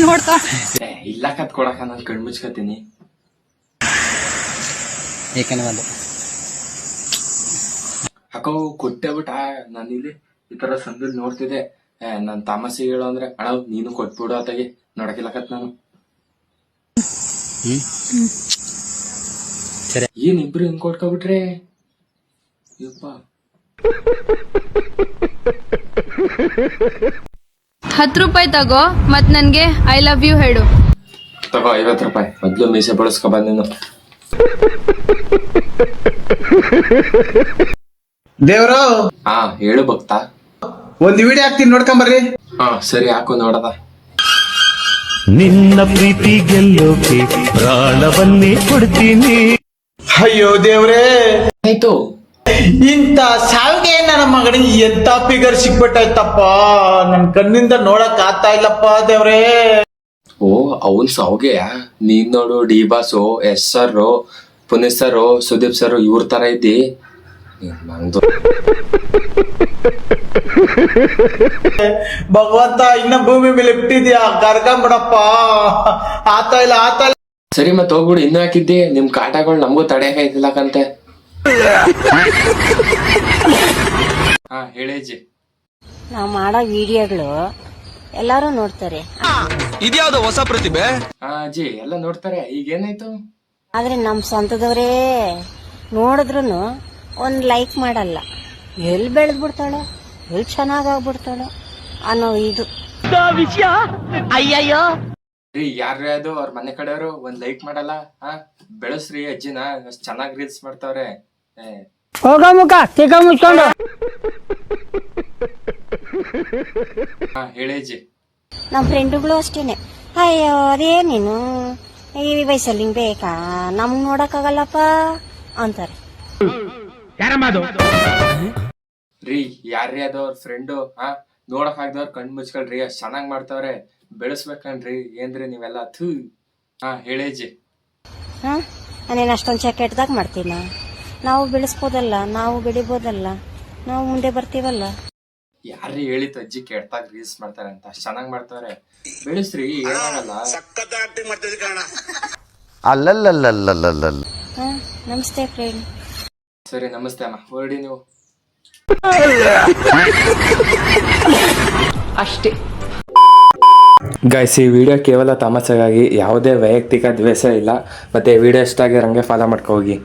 ನೋಡ್ತಾ ಇಲ್ಲ ಕತ್ಕೊಡಕ ನಾನು ಕಣ್ ಮುಚ್ಕತೀನಿ. ಅಕ್ಕೋ ಕೊಟ್ಟೆ ಬಿಟ್ಟ ನಾನು ಇಲ್ಲಿ ಈ ತರ ಸಂದಲ್ಲಿ ನೋಡ್ತಿದ್ದೆ. ನನ್ ತಾಮಸಿ ಹೇಳು ಅಂದ್ರೆ ಅಣ್ಣ ನೀನು ಕೊಟ್ಬಿಡು ಆತಗೆ ನೋಡಕಿಲ್ಲಕತ್ ನಾನು. ಏನ್ ಇಬ್ರು ಹಿಂಗ್ ಕೊಟ್ಕೊಬಿಟ್ರೆ ಯಪ್ಪ. 10 ರೂಪಾಯಿ ತಗೋ ಮತ್ ನನ್ಗೆ ಐ ಲವ್ ಯು ಹೇಳು. ತಗೋ 50 ರೂಪಾಯಿ. ಮೊದ್ಲು ಮೀಸೆ ಬಳಸ್ಕೊ ಬಂದೇನು. ದೇವ್ರು ಹಾ ಹೇಳು ಭಕ್ತ. ಒಂದ್ ವಿಡಿಯೋ ಹಾಕ್ತೀನಿ ನೋಡ್ಕೊಂಬರ್ರಿ. ಹಾ ಸರಿ ಹಾಕು ನೋಡದ. ನಿನ್ನ ಪ್ರೀತಿ ಗೆಲ್ಲೋಕೆ ಪ್ರಾಣವನ್ನೇ ಕೊಡ್ತೀನಿ. ಅಯ್ಯೋ ದೇವ್ರೇ, ಆಯ್ತು ಇಂತ ಸಾವಿಗೆ ನನ್ನ ಮಗನಿಗೆ ಎಂತ ಫಿಗರ್ ಸಿಕ್ಬಿಟ್ಟಾಯ್ತಪ್ಪ. ನನ್ ಕಣ್ಣಿಂದ ನೋಡಕ್ ಆಗ್ತಾ ಇಲ್ಲಪ್ಪ ದೇವ್ರೇ. ಓ ಅವನ್ ಸಾವ್ಗೆಯ ನೀನ್ ನೋಡು D boss, yes sir, Puneeth sir, Sudeep sir ಇವ್ರ ತರ ಇದ್ದಿ. ನಂದು ಭಗವಂತ ಇನ್ನ ಭೂಮಿ ಮೇಲೆ ಇಟ್ಟಿದ್ಯಾ, ಕರ್ಕೊಂಬಿಡಪ್ಪ. ಆತಾ ಇಲ್ಲ. ಸರಿ ಮತ್ ಹೋಗ್ಬಿಡು. ಇನ್ನು ಹಾಕಿದ್ದಿ ನಿಮ್ ಕಾಟಗಳು ನಮಗೂ ತಡೆಯಕೈತಿಲ್ಲಕಂತೆ. ಹಾ ಹೇಳೇಜಿ. ನಾವು ಮಾಡೋ ವಿಡಿಯೋಗಳು ಎಲ್ಲಾರು ನೋಡ್ತಾರೆ. ಇದ್ಯಾವ್ದು ಹೊಸ ಪ್ರತಿಭೆ? ಹಾ ಅಜ್ಜಿ ಎಲ್ಲ ನೋಡ್ತಾರೆ. ಈಗ ಏನಾಯ್ತು? ಆದ್ರೆ ನಮ್ ಸ್ವಂತದವರೇ ನೋಡಿದ್ರು ಒಂದ್ ಲೈಕ್ ಮಾಡಲ್ಲ. ಎಲ್ಲಿ ಬೆಳೆದ್ ಬಿಡ್ತಾಳೋ, ಎಲ್ಲಿ ಚೆನ್ನಾಗಾಗ್ಬಿಡ್ತಾಳೋ ಅನ್ನೋ ಇದು ವಿಷಯ. ಅಯ್ಯಯ್ಯೋ ರೀ ಯಾರ್ರೀ ಅದು ಅವ್ರ ಮನೆ ಕಡೆಯವರು ಒಂದ್ ಲೈಕ್ ಮಾಡಲ್ಲ. ಹಾ ಬೆಳೆಸ್ರಿ ಅಜ್ಜಿನ, ಅಷ್ಟ್ ಚೆನ್ನಾಗ್ ರೀಲ್ಸ್ ಮಾಡ್ತಾವ್ರೆ. ಹೋಗ ಮುಖ ತಿಕ್ಕ ಮುಚ್ಕೊಂಡು. ಹಾ ಹೇಳೇಜಿ. ನಮ್ ಫ್ರೆಂಡುಗಳು ಅಷ್ಟೇನೆ, ಅಯ್ಯೋ ಅದೇ ನೀನು ಈ ವಯಸ್ಸಲ್ಲಿ ಹಿಂಗ್ ಬೇಕಾ, ನಮ್ಗ್ ನೋಡಕ್ಕಾಗಲ್ಲಪ್ಪ ಅಂತಾರೆ. ರೀ ಯಾರ್ರೀ ಅದು ಅವ್ರ ಫ್ರೆಂಡು? ಹಾ ನೋಡಕ್ ಆಗ್ದವ್ರ ಕಣ್ ಮುಚ್ಕೊಳ್ರಿ, ಅಷ್ಟ್ ಚೆನ್ನಾಗ್ ಮಾಡ್ತಾವ್ರೆ. ಬೆಳೆಸ್ಬೇಕನ್ರಿ ಏನ್ರಿ ನೀವೆಲ್ಲ. ಥೂ. ಹಾ ಹೇಳೇಜಿ. ಹಾ ನಾನೇನು ಅಷ್ಟೊಂದು ಕೆಟ್ಟದಾಗ ಮಾಡ್ತೀನ? ನಾವು ಬೆಳೆಸ್ಬೋದಲ್ಲ, ನಾವು ಬೆಳಿಬೋದಲ್ಲ, ನಾವು ಮುಂದೆ ಬರ್ತೀವಲ್ಲ. ಯಾರ್ರೀ ಹೇಳಿತ್ತು ಅಜ್ಜಿ ಕೆಟ್ಟಾಗ ರೀಲ್ಸ್ ಮಾಡ್ತಾರೆ ಅಂತ? ಅಷ್ಟ್ ಚೆನ್ನಾಗ್ ಮಾಡ್ತಾವ್ರೆ, ಬೆಳೆಸ್ರಿ ಏನಾಗಲ್ಲ. ಅಲ್ಲಲ್ಲಲ್ಲಲ್ಲಲ್ಲಲ್ಲ. ಹಾ ನಮಸ್ತೆ ಫ್ರೆಂಡ್. ಸರಿ ನಮಸ್ತೆ ಅಮ್ಮ, ಹೊರಡಿ ನೀವು. ಅಷ್ಟೇ. ಗೈಸ್ ಈ ವಿಡಿಯೋ ಕೇವಲ ತಮಾಷೆಗಾಗಿ, ಯಾವುದೇ ವೈಯಕ್ತಿಕ ದ್ವೇಷ ಇಲ್ಲ. ಮತ್ತೆ ವಿಡಿಯೋ ಇಷ್ಟ ಆಗಿರಂಗೆ ಫಾಲೋ ಮಾಡ್ಕೊ ಹೋಗಿ.